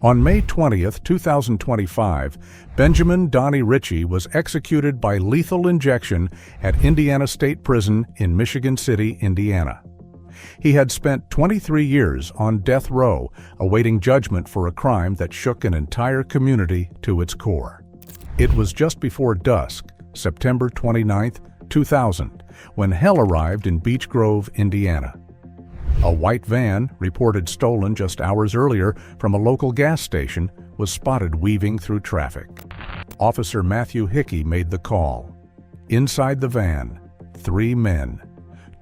On May 20th, 2025, Benjamin Donnie Richie was executed by lethal injection at Indiana State Prison in Michigan City, Indiana. He had spent 23 years on death row, awaiting judgment for a crime that shook an entire community to its core. It was just before dusk, September 29, 2000, when hell arrived in Beech Grove, Indiana. A white van, reported stolen just hours earlier from a local gas station, was spotted weaving through traffic. Officer Matthew Hickey made the call. Inside the van, 3 men.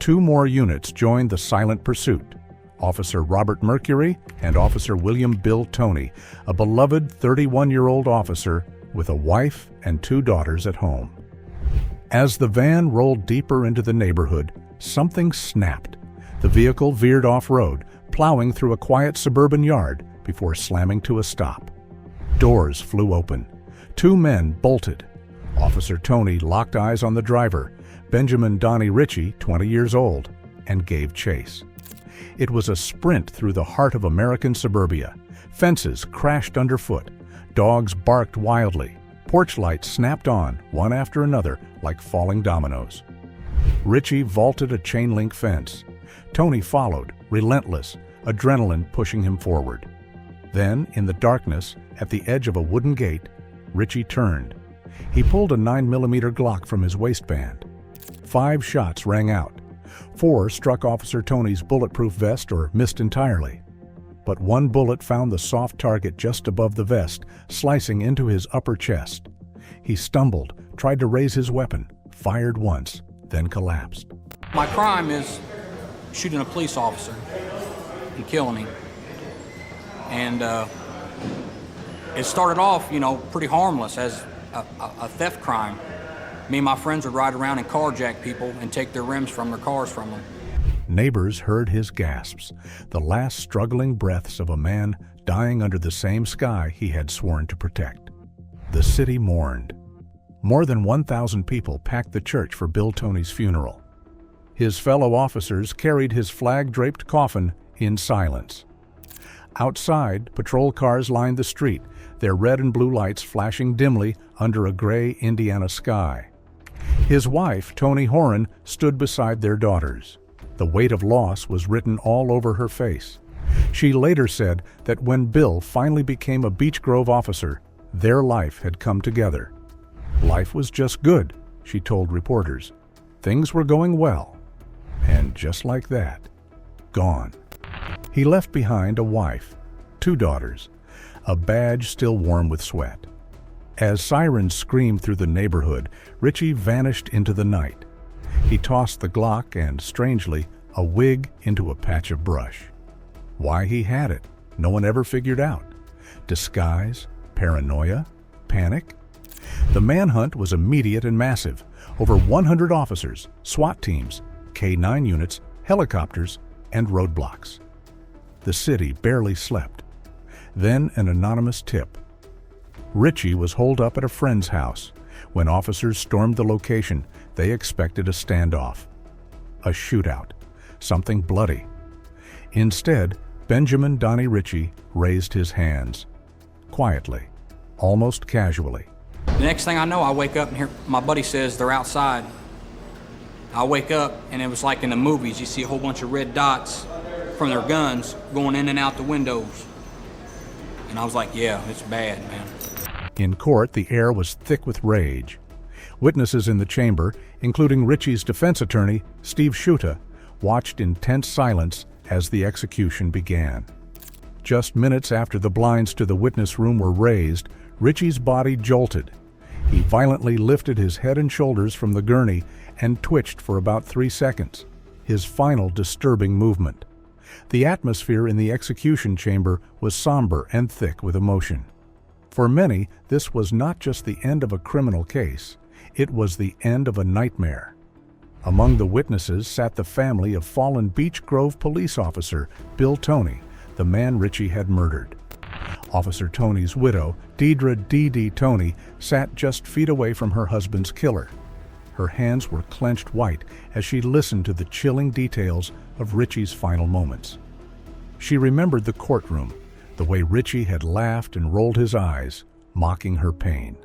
2 more units joined the silent pursuit. Officer Robert Mercury and Officer William Bill Toney, a beloved 31-year-old officer with a wife and 2 daughters at home. As the van rolled deeper into the neighborhood, something snapped. The vehicle veered off-road, plowing through a quiet suburban yard before slamming to a stop. Doors flew open. 2 men bolted. Officer Toney locked eyes on the driver, Benjamin Donnie Richie, 20 years old, and gave chase. It was a sprint through the heart of American suburbia. Fences crashed underfoot. Dogs barked wildly. Porch lights snapped on, one after another, like falling dominoes. Richie vaulted a chain-link fence. Toney followed, relentless, adrenaline pushing him forward. Then, in the darkness, at the edge of a wooden gate, Richie turned. He pulled a 9mm Glock from his waistband. 5 shots rang out. 4 struck Officer Toney's bulletproof vest or missed entirely. But 1 bullet found the soft target just above the vest, slicing into his upper chest. He stumbled, tried to raise his weapon, fired once, then collapsed. My crime is shooting a police officer and killing him. And it started off, pretty harmless as a theft crime. Me and my friends would ride around and carjack people and take their rims from their cars from them. Neighbors heard his gasps, the last struggling breaths of a man dying under the same sky he had sworn to protect. The city mourned. More than 1,000 people packed the church for Bill Toney's funeral. His fellow officers carried his flag-draped coffin in silence. Outside, patrol cars lined the street, their red and blue lights flashing dimly under a gray Indiana sky. His wife, Toni Horan, stood beside their daughters. The weight of loss was written all over her face. She later said that when Bill finally became a Beech Grove officer, their life had come together. Life was just good, she told reporters. Things were going well. And just like that, gone. He left behind a wife, 2 daughters, a badge still warm with sweat. As sirens screamed through the neighborhood, Richie vanished into the night. He tossed the Glock and, strangely, a wig into a patch of brush. Why he had it, no one ever figured out. Disguise? Paranoia? Panic? The manhunt was immediate and massive. Over 100 officers, SWAT teams, K-9 units, helicopters, and roadblocks. The city barely slept. Then an anonymous tip. Ritchie was holed up at a friend's house. When officers stormed the location, they expected a standoff. A shootout. Something bloody. Instead, Benjamin Donnie Richie raised his hands. Quietly, almost casually. The next thing I know, I wake up and hear my buddy says they're outside. I wake up and it was like in the movies, you see a whole bunch of red dots from their guns going in and out the windows. And I was like, yeah, it's bad, man. In court, the air was thick with rage. Witnesses in the chamber, including Ritchie's defense attorney, Steve Schuta, watched in tense silence as the execution began. Just minutes after the blinds to the witness room were raised, Ritchie's body jolted. He violently lifted his head and shoulders from the gurney and twitched for about 3 seconds, his final disturbing movement. The atmosphere in the execution chamber was somber and thick with emotion. For many, this was not just the end of a criminal case, it was the end of a nightmare. Among the witnesses sat the family of fallen Beech Grove police officer Bill Toney, the man Ritchie had murdered. Officer Toney's widow, Deidre "Dee Dee" Toney, sat just feet away from her husband's killer. Her hands were clenched white as she listened to the chilling details of Ritchie's final moments. She remembered the courtroom, The way Ritchie had laughed and rolled his eyes, mocking her pain.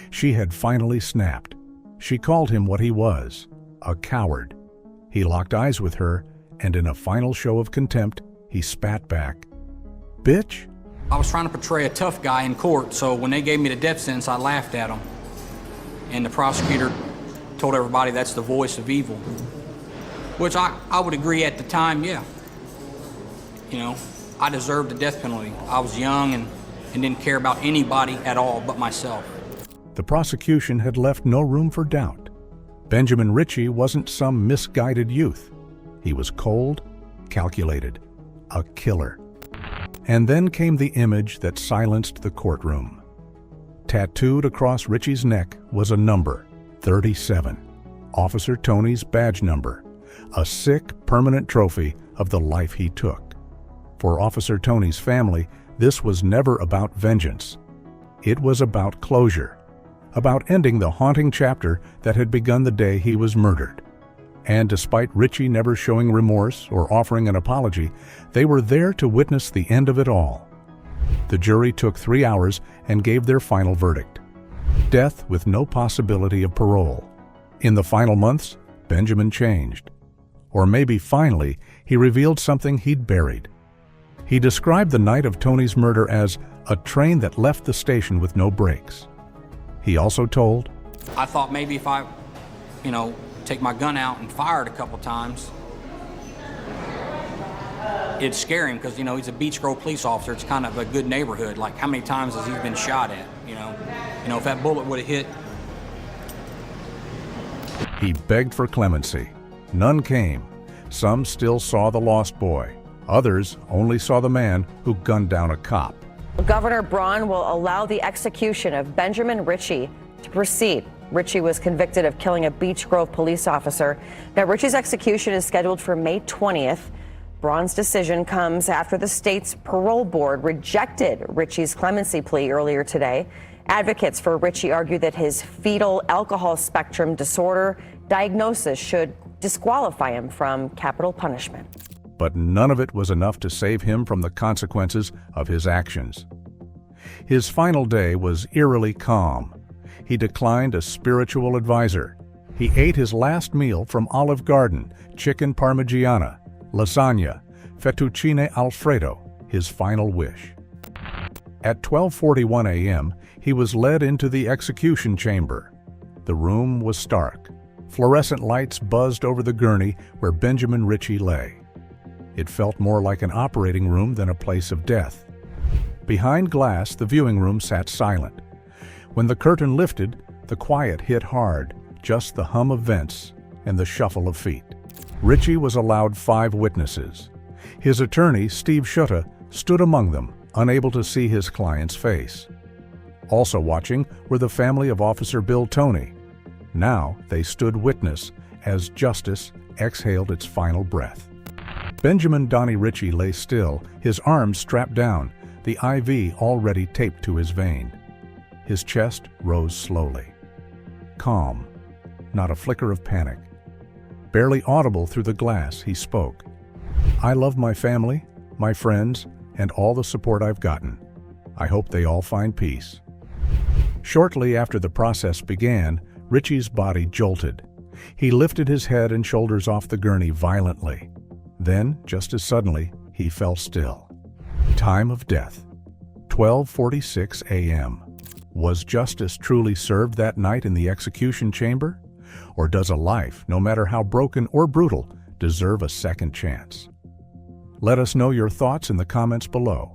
She had finally snapped. She called him what he was, a coward. He locked eyes with her, and in a final show of contempt, he spat back, "Bitch?" I was trying to portray a tough guy in court, so when they gave me the death sentence, I laughed at them. And the prosecutor told everybody that's the voice of evil. Which I would agree at the time, yeah. You know, I deserved the death penalty. I was young and didn't care about anybody at all but myself. The prosecution had left no room for doubt. Benjamin Ritchie wasn't some misguided youth. He was cold, calculated, a killer. And then came the image that silenced the courtroom. Tattooed across Ritchie's neck was a number, 37, Officer Tony's badge number, a sick, permanent trophy of the life he took. For Officer Tony's family, this was never about vengeance. It was about closure, about ending the haunting chapter that had begun the day he was murdered. And despite Ritchie never showing remorse or offering an apology, they were there to witness the end of it all. The jury took 3 hours and gave their final verdict: death with no possibility of parole. In the final months, Benjamin changed. Or maybe finally, he revealed something he'd buried. He described the night of Tony's murder as a train that left the station with no brakes. He also told, I thought maybe if I, take my gun out and fire it a couple times, it'd scare him because, he's a Beech Grove police officer. It's kind of a good neighborhood. Like, how many times has he been shot at, if that bullet would have hit. He begged for clemency. None came. Some still saw the lost boy. Others only saw the man who gunned down a cop. Governor Braun will allow the execution of Benjamin Ritchie to proceed. Ritchie was convicted of killing a Beech Grove police officer. Now, Ritchie's execution is scheduled for May 20th. Braun's decision comes after the state's parole board rejected Ritchie's clemency plea earlier today. Advocates for Ritchie argue that his fetal alcohol spectrum disorder diagnosis should disqualify him from capital punishment. But none of it was enough to save him from the consequences of his actions. His final day was eerily calm. He declined a spiritual advisor. He ate his last meal from Olive Garden, chicken parmigiana, lasagna, fettuccine alfredo, his final wish. At 12:41 a.m., he was led into the execution chamber. The room was stark. Fluorescent lights buzzed over the gurney where Benjamin Ritchie lay. It felt more like an operating room than a place of death. Behind glass, the viewing room sat silent. When the curtain lifted, the quiet hit hard, just the hum of vents and the shuffle of feet. Ritchie was allowed 5 witnesses. His attorney, Steve Schutta, stood among them, unable to see his client's face. Also watching were the family of Officer Bill Tony. Now they stood witness as justice exhaled its final breath. Benjamin Donnie Richie lay still, his arms strapped down, the IV already taped to his vein. His chest rose slowly. Calm, not a flicker of panic. Barely audible through the glass, he spoke. "I love my family, my friends, and all the support I've gotten. I hope they all find peace." Shortly after the process began, Ritchie's body jolted. He lifted his head and shoulders off the gurney violently. Then, just as suddenly, he fell still. Time of death, 12:46 a.m. Was justice truly served that night in the execution chamber? Or does a life, no matter how broken or brutal, deserve a second chance? Let us know your thoughts in the comments below.